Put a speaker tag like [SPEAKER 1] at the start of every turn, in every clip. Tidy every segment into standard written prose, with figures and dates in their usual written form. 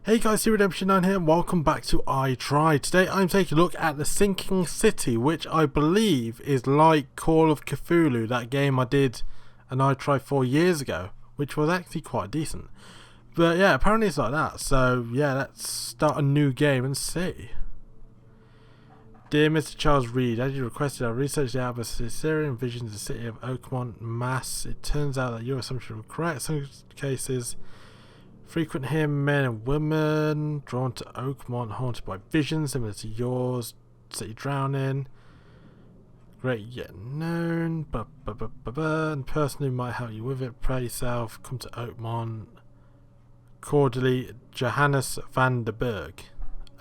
[SPEAKER 1] Hey guys, Redemption9 here and welcome back to I Tried. Today I'm taking a look at the Sinking City, which I believe is like Call of Cthulhu, that game I did and I tried 4 years ago, which was actually quite decent. But yeah, apparently it's like that, so yeah, let's start a new game and see. Dear Mr. Charles Reed, as you requested, I researched the album Syrian Visions of the City of Oakmont, Mass. It turns out that your assumption was correct. Some cases frequent here, men and women drawn to Oakmont, haunted by visions similar to yours. City drowning. Great yet known. And person who might help you with it. Pray yourself. Come to Oakmont. Cordially, Johannes van der Berg.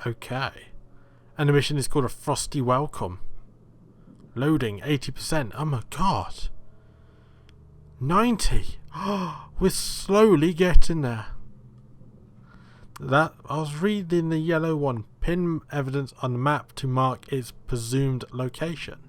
[SPEAKER 1] Okay. And the mission is called A Frosty Welcome. Loading 80%. Oh my god. 90. We're slowly getting there. That I was reading the yellow one. Pin evidence on the map to mark its presumed location.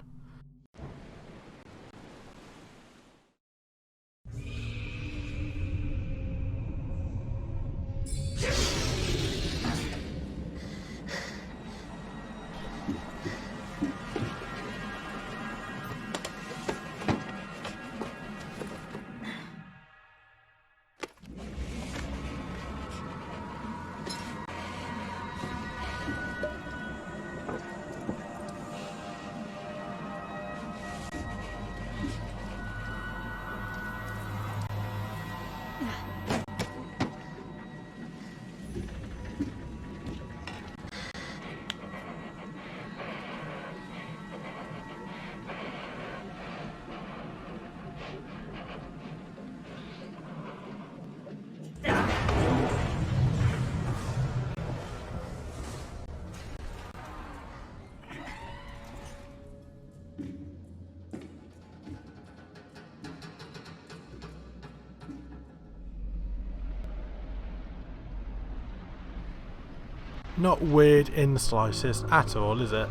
[SPEAKER 1] Not weird in the slightest at all, is it?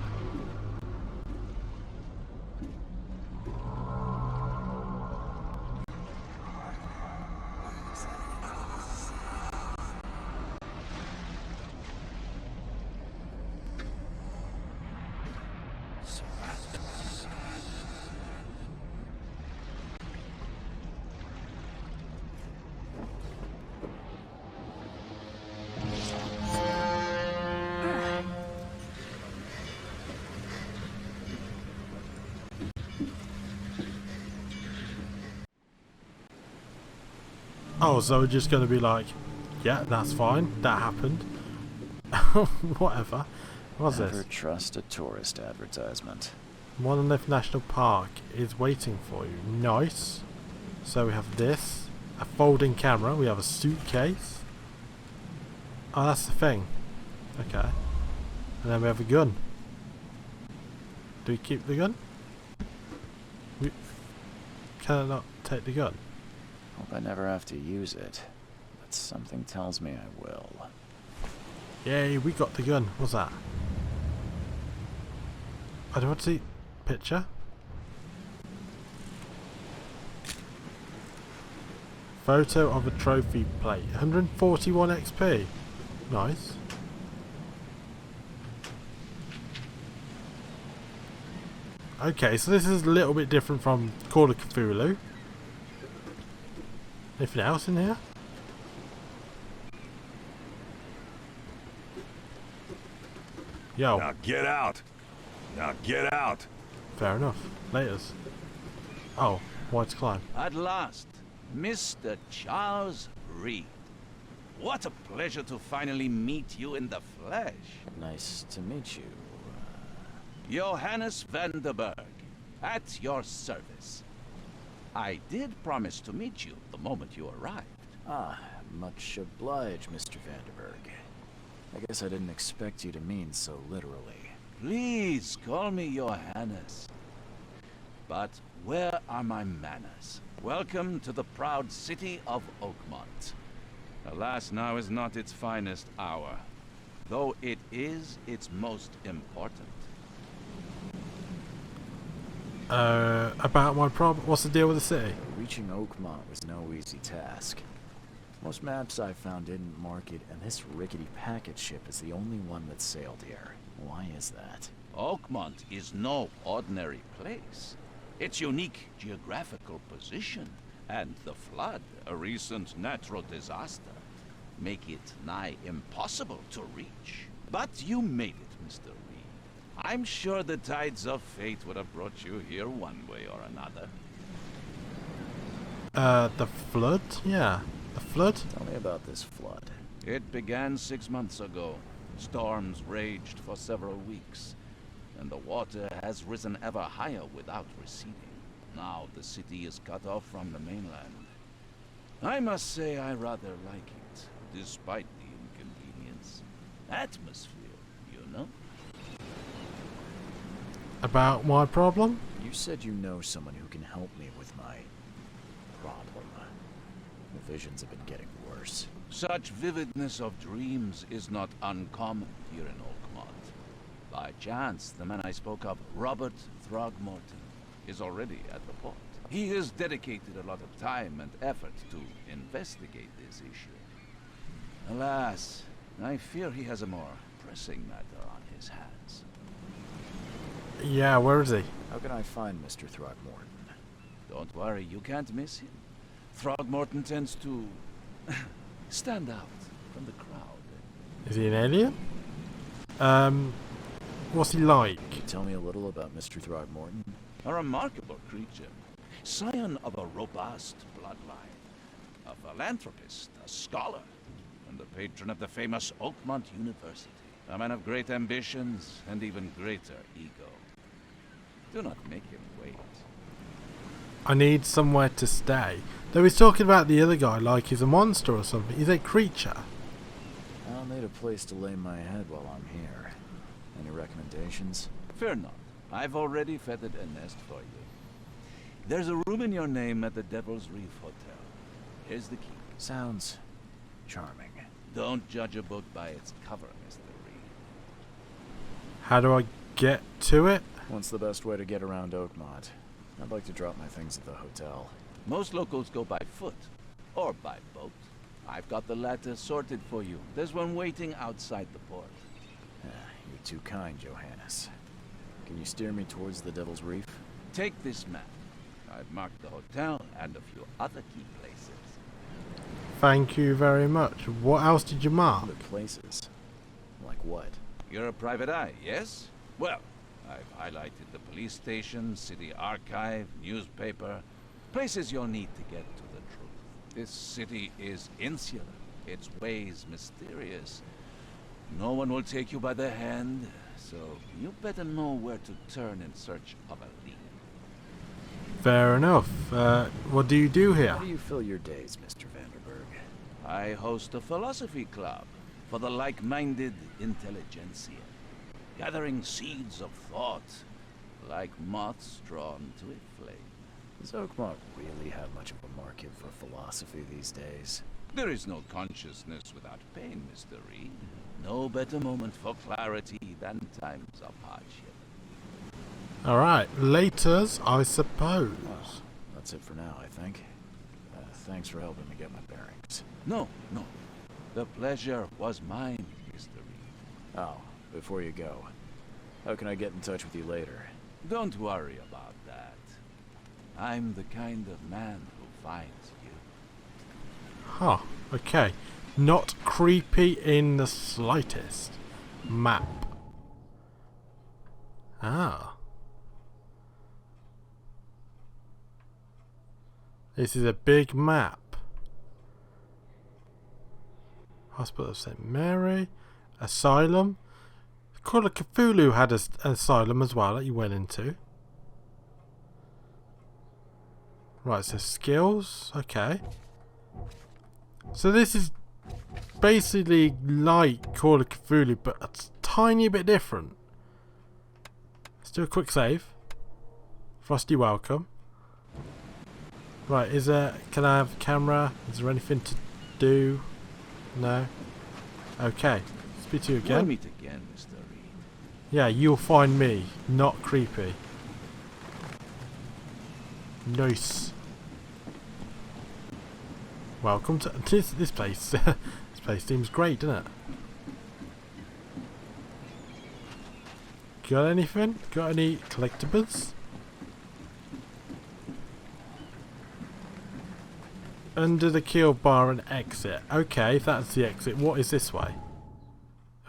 [SPEAKER 1] Oh, so we're just going to be like, yeah, that's fine, that happened. Whatever. What's
[SPEAKER 2] Never
[SPEAKER 1] this?
[SPEAKER 2] trust a tourist advertisement.
[SPEAKER 1] Monolith National Park is waiting for you. Nice. So we have this. A folding camera. We have a suitcase. Oh, that's the thing. Okay. And then we have a gun. Do we keep the gun? Can I not take the gun?
[SPEAKER 2] Hope I never have to use it, but something tells me I will.
[SPEAKER 1] Yay, we got the gun. What's that? I don't want to see picture. Photo of a trophy plate. 141 XP. Nice. Okay, so this is a little bit different from Call of Cthulhu. Anything else in here? Yo.
[SPEAKER 3] Now get out! Now get out!
[SPEAKER 1] Fair enough. Laters. Oh, why to climb?
[SPEAKER 4] At last, Mr. Charles Reed. What a pleasure to finally meet you in the flesh.
[SPEAKER 2] Nice to meet you.
[SPEAKER 4] Johannes van der Berg, at your service. I did promise to meet you the moment you arrived.
[SPEAKER 2] Ah, much obliged, Mr. Vanderberg. I guess I didn't expect you to mean so literally.
[SPEAKER 4] Please call me Johannes. But where are my manners? Welcome to the proud city of Oakmont. Alas, now is not its finest hour, though it is its most important.
[SPEAKER 1] About my problem. What's the deal with the city?
[SPEAKER 2] Reaching Oakmont was no easy task. Most maps I found didn't mark it, and this rickety packet ship is the only one that sailed here. Why is that?
[SPEAKER 4] Oakmont is no ordinary place. Its unique geographical position and the flood, a recent natural disaster, make it nigh impossible to reach. But you made it, Mr. Reed. I'm sure the tides of fate would have brought you here one way or another.
[SPEAKER 1] The flood? Yeah. The flood?
[SPEAKER 2] Tell me about this flood.
[SPEAKER 4] It began 6 months ago. Storms raged for several weeks, and the water has risen ever higher without receding. Now the city is cut off from the mainland. I must say I rather like it, despite the inconvenience. Atmosphere, you know?
[SPEAKER 1] About my problem?
[SPEAKER 2] You said you know someone who can help me with my problem. The visions have been getting worse.
[SPEAKER 4] Such vividness of dreams is not uncommon here in Oakmont. By chance, the man I spoke of, Robert Throgmorton, is already at the port. He has dedicated a lot of time and effort to investigate this issue. Alas, I fear he has a more pressing matter on his hands.
[SPEAKER 1] Yeah, where is he?
[SPEAKER 2] How can I find Mr. Throgmorton?
[SPEAKER 4] Don't worry, you can't miss him. Throgmorton tends to stand out from the crowd.
[SPEAKER 1] Is he an alien? What's he like?
[SPEAKER 2] Can you tell me a little about Mr. Throgmorton?
[SPEAKER 4] A remarkable creature, scion of a robust bloodline, a philanthropist, a scholar, and the patron of the famous Oakmont University. A man of great ambitions and even greater ego. Do not make him wait.
[SPEAKER 1] I need somewhere to stay. Though he's talking about the other guy like he's a monster or something. He's a creature.
[SPEAKER 2] I'll need a place to lay my head while I'm here. Any recommendations?
[SPEAKER 4] Fear not. I've already feathered a nest for you. There's a room in your name at the Devil's Reef Hotel. Here's the key.
[SPEAKER 2] Sounds charming.
[SPEAKER 4] Don't judge a book by its cover, Mr. Reed.
[SPEAKER 1] How do I get to it?
[SPEAKER 2] What's the best way to get around Oakmont? I'd like to drop my things at the hotel.
[SPEAKER 4] Most locals go by foot, or by boat. I've got the latter sorted for you. There's one waiting outside the port.
[SPEAKER 2] You're too kind, Johannes. Can you steer me towards the Devil's Reef?
[SPEAKER 4] Take this map. I've marked the hotel and a few other key places.
[SPEAKER 1] Thank you very much. What else did you mark?
[SPEAKER 2] Other places? Like what?
[SPEAKER 4] You're a private eye, yes? Well, I've highlighted the police station, city archive, newspaper, places you'll need to get to the truth. This city is insular, its ways mysterious. No one will take you by the hand, so you better know where to turn in search of a lead.
[SPEAKER 1] Fair enough. What do you do here?
[SPEAKER 2] How do you fill your days, Mr. Vanderberg?
[SPEAKER 4] I host a philosophy club for the like-minded intelligentsia, gathering seeds of thought like moths drawn to a flame.
[SPEAKER 2] Does Oakmont really have much of a market for philosophy these days?
[SPEAKER 4] There is no consciousness without pain, Mr. Reed. No better moment for clarity than times of hardship.
[SPEAKER 1] Alright, laters, I suppose.
[SPEAKER 2] Well, that's it for now, I think. Thanks for helping me get my bearings.
[SPEAKER 4] No. The pleasure was mine, Mr. Reed.
[SPEAKER 2] Oh, before you go, how can I get in touch with you later?
[SPEAKER 4] Don't worry about that. I'm the kind of man who finds you.
[SPEAKER 1] Huh, okay. Not creepy in the slightest. Map. Ah. This is a big map. Hospital of St. Mary. Asylum. Call of Cthulhu had an asylum as well that you went into. Right, so skills. Okay. So this is basically like Call of Cthulhu, but a tiny bit different. Let's do a quick save. Frosty, welcome. Right, can I have a camera? Is there anything to do? No? Okay. Speak to you
[SPEAKER 4] We'll
[SPEAKER 1] again.
[SPEAKER 4] meet again, Mr. Reed.
[SPEAKER 1] Yeah, you'll find me. Not creepy. Nice. Welcome to this place. This place seems great, doesn't it? Got anything? Got any collectibles? Under the kill bar and exit. Okay, if that's the exit, what is this way?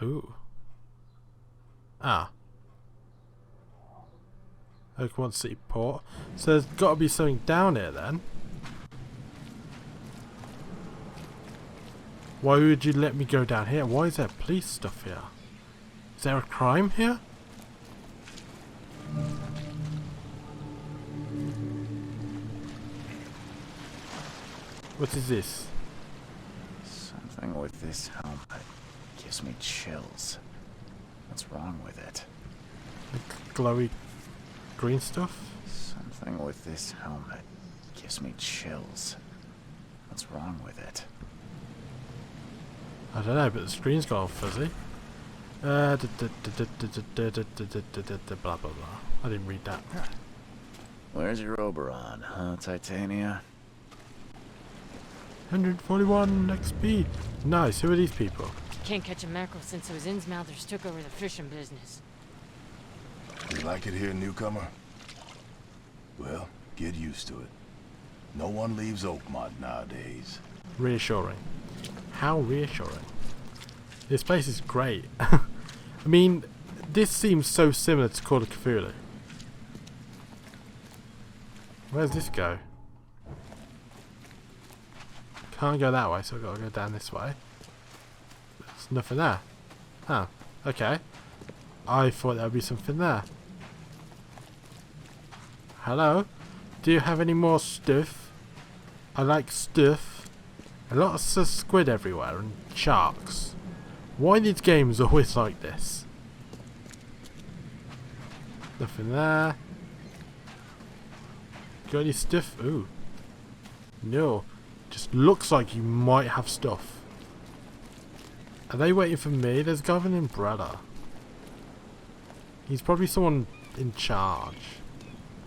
[SPEAKER 1] Ooh. Ah. Oakmont City Port. So there's got to be something down here then. Why would you let me go down here? Why is there police stuff here? Is there a crime here? What is this?
[SPEAKER 2] Something with this helmet gives me chills. What's wrong with it?
[SPEAKER 1] The glowy green stuff?
[SPEAKER 2] Something with this helmet gives me chills. What's wrong with it?
[SPEAKER 1] I don't know, but the screen's gone all fuzzy. Blah blah blah. I didn't read that.
[SPEAKER 2] Where's your Oberon, huh, Titania?
[SPEAKER 1] 141 XP. Nice. Who are these people?
[SPEAKER 5] Can't catch a mackerel since those Innsmouthers took over the fishing business.
[SPEAKER 3] You like it here, newcomer? Well, get used to it. No one leaves Oakmont nowadays.
[SPEAKER 1] Reassuring. How reassuring. This place is great. I mean, this seems so similar to Call of Cthulhu. Where's this go? Can't go that way, so I've got to go down this way. There's nothing there. Oh, okay. I thought there would be something there. Hello? Do you have any more stuff? I like stuff. A lot of squid everywhere and sharks. Why are these games always like this? Nothing there. Got any stuff? Ooh. No. Just looks like you might have stuff. Are they waiting for me? There's a guy with an umbrella. He's probably someone in charge.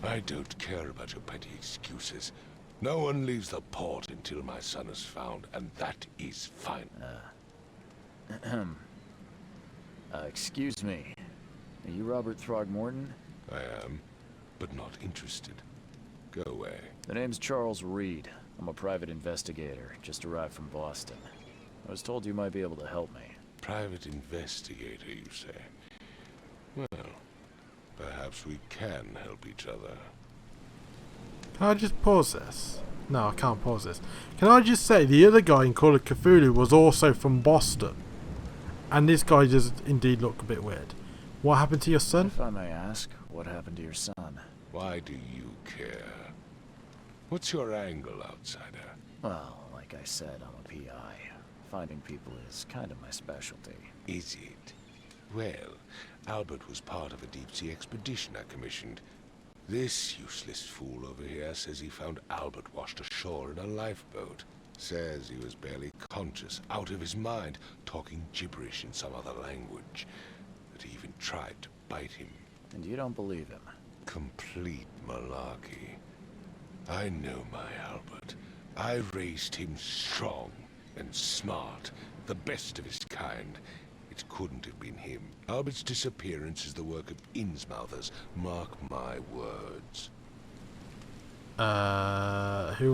[SPEAKER 6] I don't care about your petty excuses. No one leaves the port until my son is found, and that is fine.
[SPEAKER 2] Excuse me. Are you Robert Throgmorton?
[SPEAKER 6] I am, but not interested. Go away.
[SPEAKER 2] The name's Charles Reed. I'm a private investigator, just arrived from Boston. I was told you might be able to help me.
[SPEAKER 6] Private investigator, you say? Well, perhaps we can help each other.
[SPEAKER 1] Can I just pause this? No, I can't pause this. Can I just say the other guy in Call of Cthulhu was also from Boston? And this guy does indeed look a bit weird. What happened to your son?
[SPEAKER 2] If I may ask, what happened to your son?
[SPEAKER 6] Why do you care? What's your angle, outsider?
[SPEAKER 2] Well, like I said, I'm a PI. Finding people is kind of my specialty.
[SPEAKER 6] Is it? Well, Albert was part of a deep-sea expedition I commissioned. This useless fool over here says he found Albert washed ashore in a lifeboat. Says he was barely conscious, out of his mind, talking gibberish in some other language. That he even tried to bite him.
[SPEAKER 2] And you don't believe him?
[SPEAKER 6] Complete malarkey. I know my Albert. I raised him strong and smart, the best of his kind. It couldn't have been him. Albert's disappearance is the work of Innsmouthers. Mark my words.
[SPEAKER 1] Who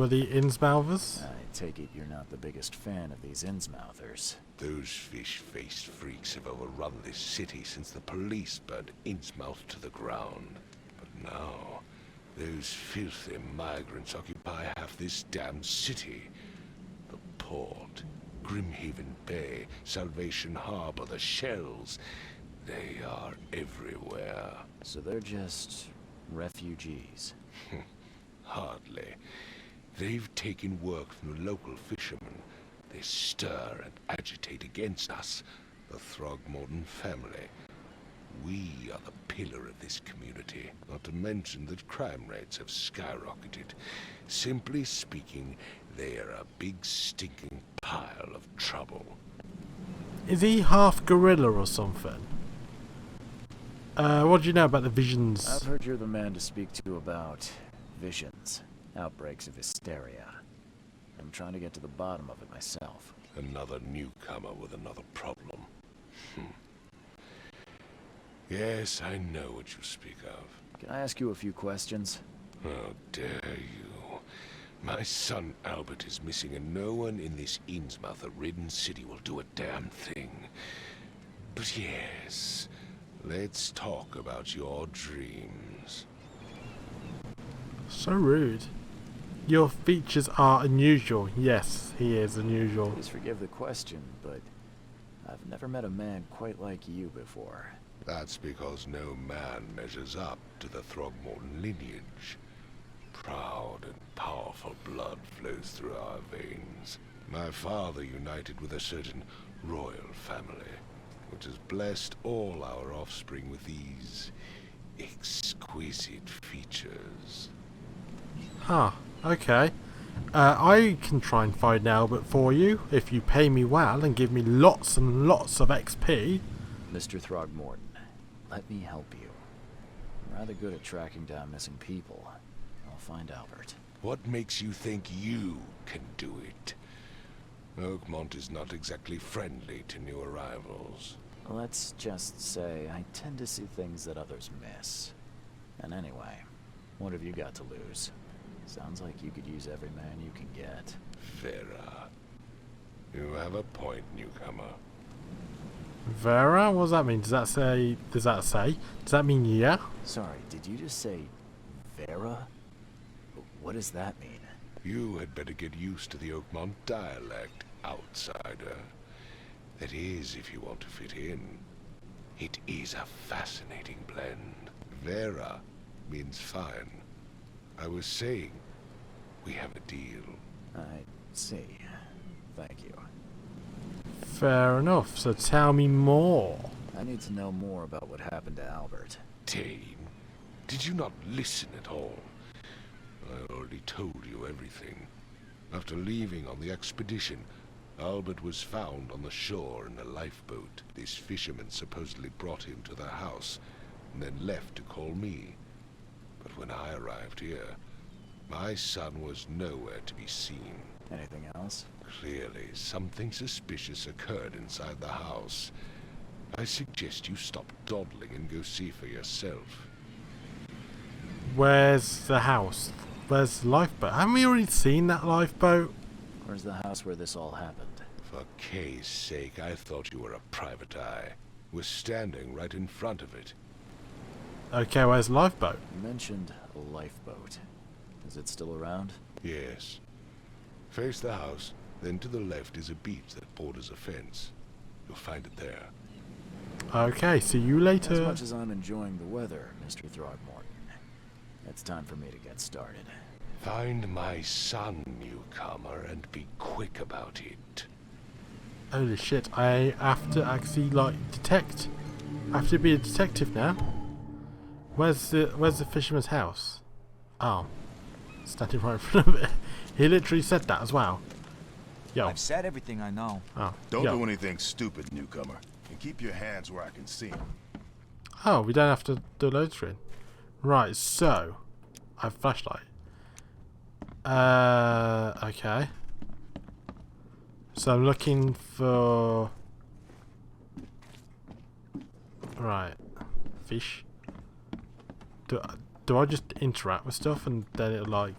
[SPEAKER 1] are the Innsmouthers?
[SPEAKER 2] I take it you're not the biggest fan of these Innsmouthers.
[SPEAKER 6] Those fish-faced freaks have overrun this city since the police burned Innsmouth to the ground. But now, those filthy migrants occupy half this damn city. The port, Grimhaven Bay, Salvation Harbor, the shells. They are everywhere.
[SPEAKER 2] So they're just refugees.
[SPEAKER 6] Hardly. They've taken work from the local fishermen. They stir and agitate against us, the Throgmorton family. We are the pillar of this community, not to mention that crime rates have skyrocketed. Simply speaking, they are a big stinking pile of trouble.
[SPEAKER 1] Is he half gorilla or something? What do you know about the visions?
[SPEAKER 2] I've heard you're the man to speak to about visions, outbreaks of hysteria. I'm trying to get to the bottom of it myself.
[SPEAKER 6] Another newcomer with another problem. Yes, I know what you speak of.
[SPEAKER 2] Can I ask you a few questions?
[SPEAKER 6] How dare you? My son Albert is missing, and no one in this Innsmouth-ridden city will do a damn thing. But yes, let's talk about your dreams.
[SPEAKER 1] So rude. Your features are unusual. Yes, he is unusual.
[SPEAKER 2] Please forgive the question, but I've never met a man quite like you before.
[SPEAKER 6] That's because no man measures up to the Throgmorton lineage. Proud and powerful blood flows through our veins. My father united with a certain royal family, which has blessed all our offspring with these exquisite features.
[SPEAKER 1] Huh, okay. I can try and find Albert for you if you pay me well and give me lots and lots of XP.
[SPEAKER 2] Mr. Throgmorton, let me help you. I'm rather good at tracking down missing people. I'll find Albert.
[SPEAKER 6] What makes you think you can do it? Oakmont is not exactly friendly to new arrivals.
[SPEAKER 2] Let's just say I tend to see things that others miss. And anyway, what have you got to lose? Sounds like you could use every man you can get.
[SPEAKER 6] Vera. You have a point, newcomer.
[SPEAKER 1] Vera? What does that mean? Does that mean yeah?
[SPEAKER 2] Sorry, did you just say Vera? What does that mean?
[SPEAKER 6] You had better get used to the Oakmont dialect, outsider. That is, if you want to fit in. It is a fascinating blend. Vera means fine. I was saying, we have a deal.
[SPEAKER 2] I see. Thank you.
[SPEAKER 1] Fair enough, so tell me more.
[SPEAKER 2] I need to know more about what happened to Albert.
[SPEAKER 6] Dane, did you not listen at all? I already told you everything. After leaving on the expedition, Albert was found on the shore in a lifeboat. This fisherman supposedly brought him to the house, and then left to call me. But when I arrived here, my son was nowhere to be seen.
[SPEAKER 2] Anything else?
[SPEAKER 6] Clearly, something suspicious occurred inside the house. I suggest you stop dawdling and go see for yourself.
[SPEAKER 1] Where's the house? Where's the lifeboat? Haven't we already seen that lifeboat?
[SPEAKER 2] Where's the house where this all happened?
[SPEAKER 6] For Kay's sake, I thought you were a private eye. We're standing right in front of it.
[SPEAKER 1] Okay, where's the lifeboat?
[SPEAKER 2] You mentioned a lifeboat. Is it still around?
[SPEAKER 6] Yes. Face the house, then to the left is a beach that borders a fence. You'll find it there.
[SPEAKER 1] Okay, see you later.
[SPEAKER 2] As much as I'm enjoying the weather, Mr. Throgmorton, it's time for me to get started.
[SPEAKER 6] Find my son, newcomer, and be quick about it.
[SPEAKER 1] Holy shit, I have to actually, detect. I have to be a detective now. Where's the fisherman's house? Oh. Standing right in front of it. He literally said that as well. Yo.
[SPEAKER 7] I've said everything I know.
[SPEAKER 1] Oh.
[SPEAKER 3] Don't
[SPEAKER 1] Yo.
[SPEAKER 3] do anything stupid, newcomer. And keep your hands where I can see them.
[SPEAKER 1] Oh, we don't have to do a load screen. Right, so I have a flashlight. Okay. So I'm looking for right. Fish. Do I just interact with stuff and then it'll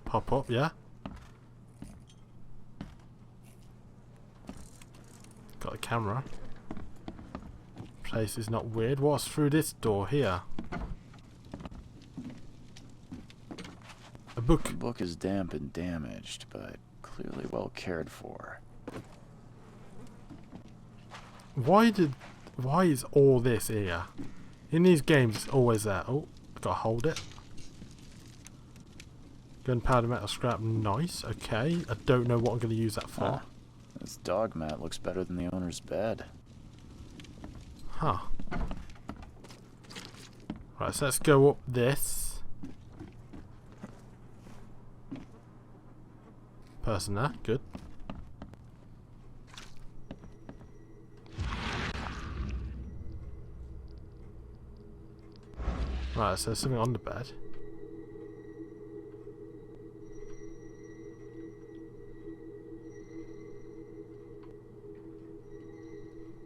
[SPEAKER 1] pop up, yeah? Got a camera. Place is not weird. What's through this door here? A book.
[SPEAKER 2] The book is damp and damaged, but clearly well cared for.
[SPEAKER 1] Why is all this here? In these games it's always there. Oh, gotta hold it. Gunpowder, metal scrap, nice. Okay, I don't know what I'm gonna use that for.
[SPEAKER 2] This dog mat looks better than the owner's bed.
[SPEAKER 1] Huh. Right, so let's go up this. Person there, good. Right, so there's something on the bed.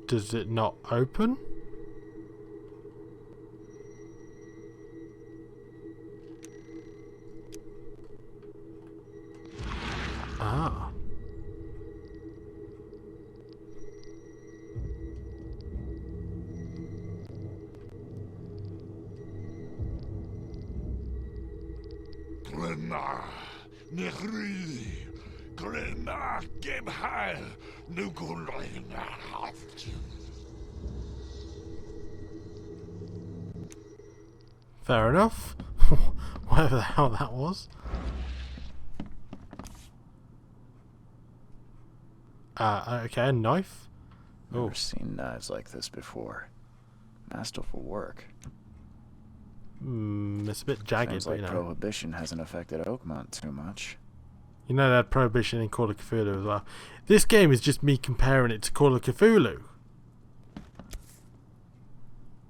[SPEAKER 1] Does it not open? Ah.
[SPEAKER 6] Glenna, Nehri, Glenna, Gebhal, Nugulina.
[SPEAKER 1] Fair enough. Whatever the hell that was. Okay, a knife. Oh,
[SPEAKER 2] Never seen knives like this before. Masterful work.
[SPEAKER 1] it's a bit jagged,
[SPEAKER 2] Seems
[SPEAKER 1] but
[SPEAKER 2] like
[SPEAKER 1] you know.
[SPEAKER 2] Prohibition hasn't affected Oakmont too much.
[SPEAKER 1] You know they had Prohibition in Call of Cthulhu as well. This game is just me comparing it to Call of Cthulhu.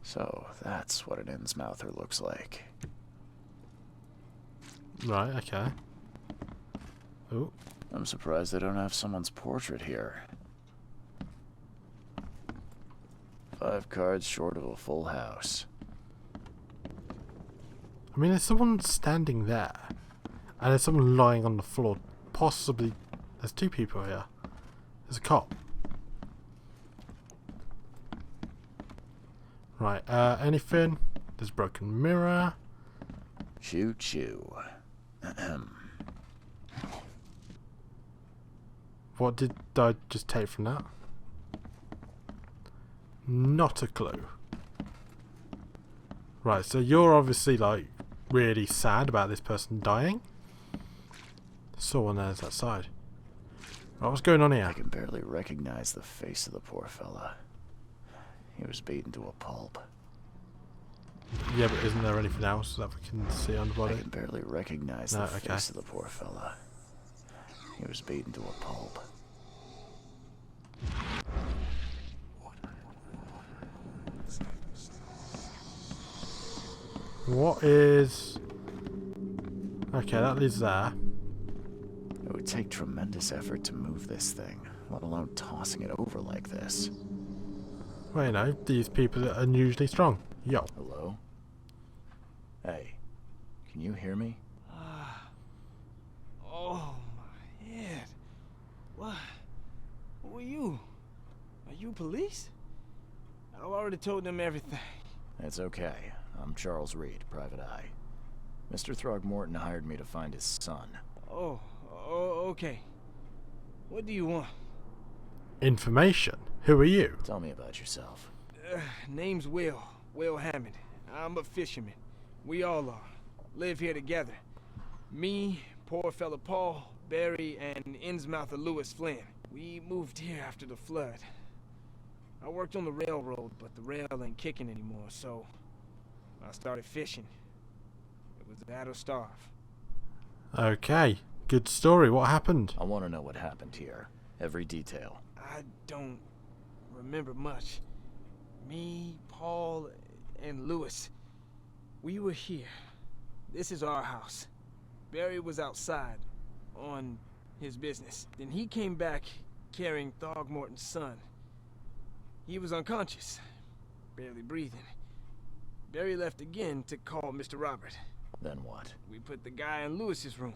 [SPEAKER 2] So, that's what an Innsmouther looks like.
[SPEAKER 1] Right, okay. Oh,
[SPEAKER 2] I'm surprised they don't have someone's portrait here. 5 cards short of a full house.
[SPEAKER 1] I mean, there's someone standing there. And there's someone lying on the floor. Possibly, there's 2 people here. There's a cop. Right, anything? There's a broken mirror.
[SPEAKER 2] Choo choo.
[SPEAKER 1] What did I just take from that? Not a clue. Right, so you're obviously like really sad about this person dying. Someone there's that side. Right, what's going on here?
[SPEAKER 2] I can barely recognize the face of the poor fella. He was beaten to a pulp.
[SPEAKER 1] Yeah, but isn't there anything else that we can see on the
[SPEAKER 2] I
[SPEAKER 1] body?
[SPEAKER 2] can barely recognize
[SPEAKER 1] No,
[SPEAKER 2] the
[SPEAKER 1] okay.
[SPEAKER 2] face of the poor fella. He was beaten to a pulp.
[SPEAKER 1] What is... Okay, that leads there.
[SPEAKER 2] It would take tremendous effort to move this thing, let alone tossing it over like this.
[SPEAKER 1] Well, you know, these people are unusually strong. Yo.
[SPEAKER 2] Hello? Hey, can you hear me?
[SPEAKER 7] Oh, my head. What? Who are you? Are you police? I've already told them everything.
[SPEAKER 2] It's okay. I'm Charles Reed, Private Eye. Mr. Throgmorton hired me to find his son.
[SPEAKER 7] Oh, okay. What do you want?
[SPEAKER 1] Information. Who are you?
[SPEAKER 2] Tell me about yourself.
[SPEAKER 7] Name's Will Hammond. I'm a fisherman. We all are. Live here together. Me, poor fella Paul, Barry, and Innsmouther Lewis Flynn. We moved here after the flood. I worked on the railroad, but the rail ain't kicking anymore, so I started fishing. It was that or starve.
[SPEAKER 1] Okay. Good story. What happened?
[SPEAKER 2] I want to know what happened here. Every detail.
[SPEAKER 7] I don't remember much. Me, Paul, and Lewis, we were here. This is our house. Barry was outside, on his business. Then he came back carrying Throgmorton's son. He was unconscious, barely breathing. Barry left again to call Mr. Robert.
[SPEAKER 2] Then what?
[SPEAKER 7] We put the guy in Lewis's room.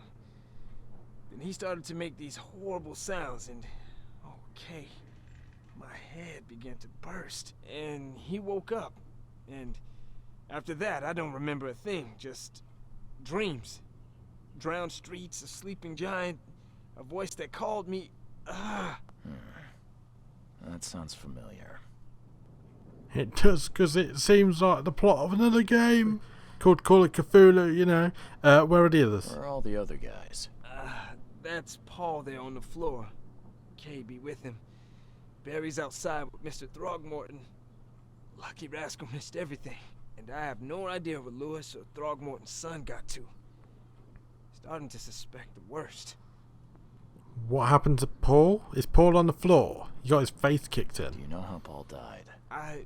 [SPEAKER 7] Then he started to make these horrible sounds and... Okay. My head began to burst. And he woke up. And after that, I don't remember a thing. Just dreams. Drowned streets, a sleeping giant, a voice that called me...
[SPEAKER 2] That sounds familiar.
[SPEAKER 1] It does, because it seems like the plot of another game called Call of Cthulhu, you know. Where are the others?
[SPEAKER 2] Where are all the other guys?
[SPEAKER 7] That's Paul there on the floor. Kay be with him. Barry's outside with Mr. Throgmorton. Lucky rascal missed everything. And I have no idea where Lewis or Throgmorton's son got to. Starting to suspect the worst.
[SPEAKER 1] What happened to Paul? Is Paul on the floor? He got his face kicked in.
[SPEAKER 2] Do you know how Paul died?
[SPEAKER 7] I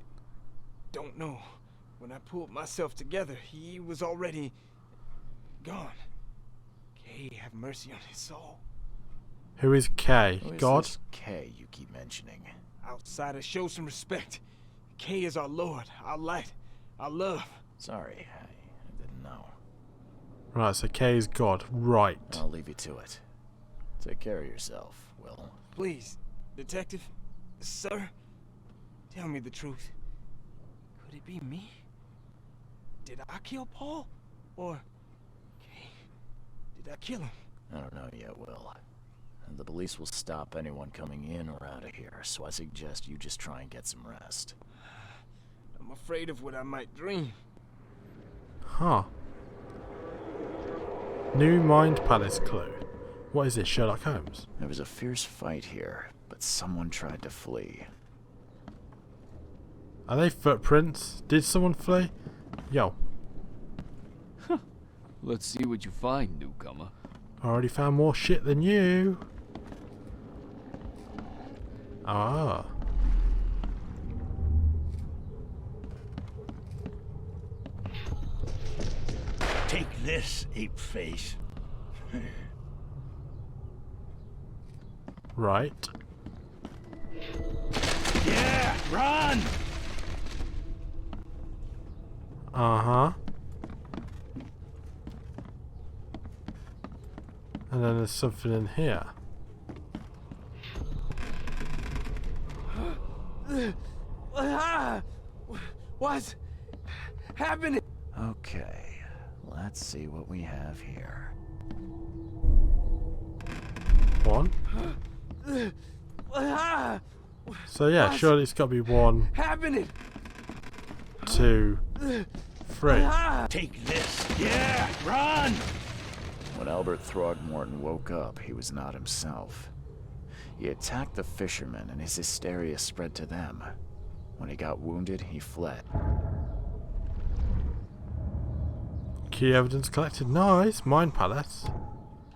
[SPEAKER 7] don't know. When I pulled myself together, he was already gone. Kay have mercy on his soul.
[SPEAKER 1] Who is K?
[SPEAKER 2] Who is
[SPEAKER 1] God?
[SPEAKER 2] this K you keep mentioning?
[SPEAKER 7] Outsiders, show some respect. Kay is our lord, our light, our love.
[SPEAKER 2] Sorry, I didn't know.
[SPEAKER 1] Right, so K is God. Right.
[SPEAKER 2] I'll leave you to it. Take care of yourself, Will.
[SPEAKER 7] Please, detective, sir, tell me the truth. Could it be me? Did I kill Paul? Or... Kay, did I kill him?
[SPEAKER 2] I don't know yet, Will. And the police will stop anyone coming in or out of here, so I suggest you just try and get some rest.
[SPEAKER 7] I'm afraid of what I might dream.
[SPEAKER 1] Huh. New Mind Palace clue. What is this, Sherlock Holmes?
[SPEAKER 2] There was a fierce fight here, but someone tried to flee.
[SPEAKER 1] Are they footprints? Did someone flee? Yo.
[SPEAKER 8] Let's see what you find, newcomer.
[SPEAKER 1] I already found more shit than you. Ah.
[SPEAKER 9] Take this, ape face.
[SPEAKER 1] Right.
[SPEAKER 9] Yeah, run!
[SPEAKER 1] Uh-huh. And then there's something in here.
[SPEAKER 7] What's happening?
[SPEAKER 2] Okay, let's see what we have here.
[SPEAKER 1] One. So yeah,
[SPEAKER 7] What's
[SPEAKER 1] surely it's got to be 1,
[SPEAKER 7] happening?
[SPEAKER 1] 2, 3.
[SPEAKER 9] Take this. Yeah, run!
[SPEAKER 2] When Albert Throgmorton woke up, he was not himself. He attacked the fishermen, and his hysteria spread to them. When he got wounded, he fled.
[SPEAKER 1] Key evidence collected. Nice. Mind Palace.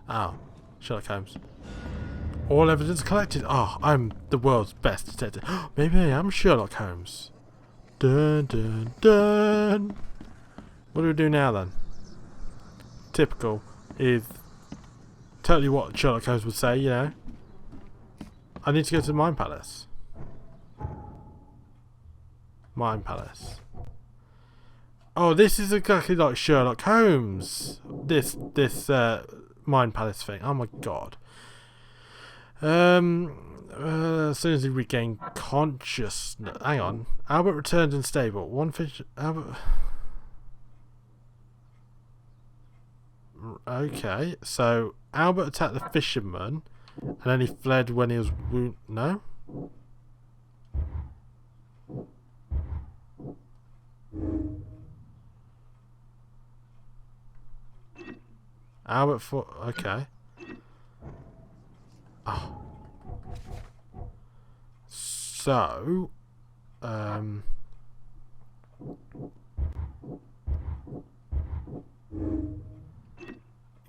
[SPEAKER 1] Oh. Sherlock Holmes. All evidence collected. Oh, I'm the world's best detective. Maybe I am Sherlock Holmes. Dun dun dun. What do we do now then? Typical is totally what Sherlock Holmes would say, you know. I need to go to the Mind Palace. Mind Palace. Oh, this is exactly like Sherlock Holmes. This Mind Palace thing. Oh my god. As soon as he regained consciousness. Hang on. Albert returned unstable. One fish. Albert. Okay, so Albert attacked the fisherman, and then he fled when he was wounded. No. Albert for okay. Oh. So,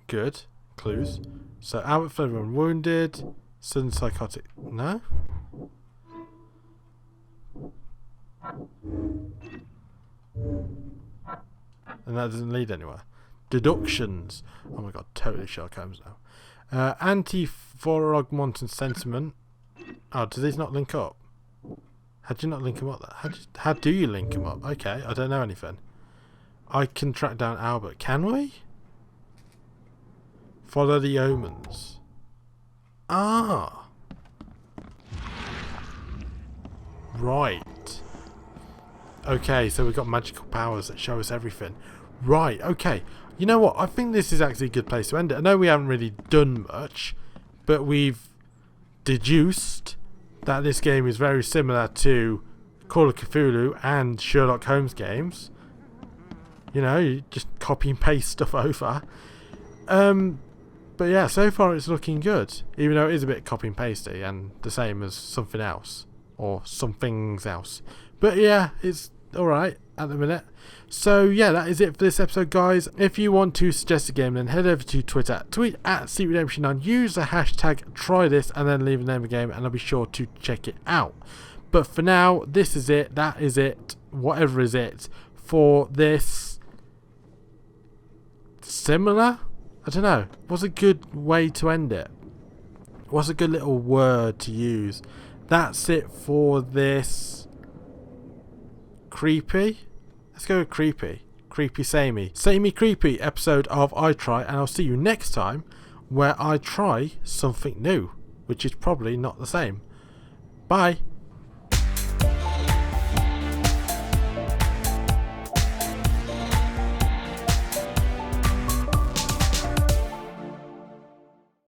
[SPEAKER 1] good clues. So Albert fled when wounded. Sudden psychotic. No. And that doesn't lead anywhere. Deductions. Oh my god, totally Sherlock Holmes now. Anti-Throgmorton sentiment. Oh, do these not link up? How do you not link them up? How do you link them up? Okay, I don't know anything. I can track down Albert. Can we? Follow the omens. Ah. Right. Okay, so we've got magical powers that show us everything. Right, okay. You know what? I think this is actually a good place to end it. I know we haven't really done much, but we've deduced that this game is very similar to Call of Cthulhu and Sherlock Holmes games. You know, you just copy and paste stuff over. But yeah, so far it's looking good, even though it is a bit copy and pasty and the same as something else or somethings else. But yeah, it's alright at the minute. So yeah, that is it for this episode, guys. If you want to suggest a game, then head over to Twitter, tweet at CRedemption9, use the hashtag #TryThis, and then leave the name of the game, and I'll be sure to check it out. But for now, this is it, that is it, whatever is it, for this similar? I don't know. What's a good way to end it? What's a good little word to use? that's it for this creepy. Let's go with creepy. Creepy samey creepy episode of I Try, and I'll see you next time where I try something new, which is probably not the same. Bye.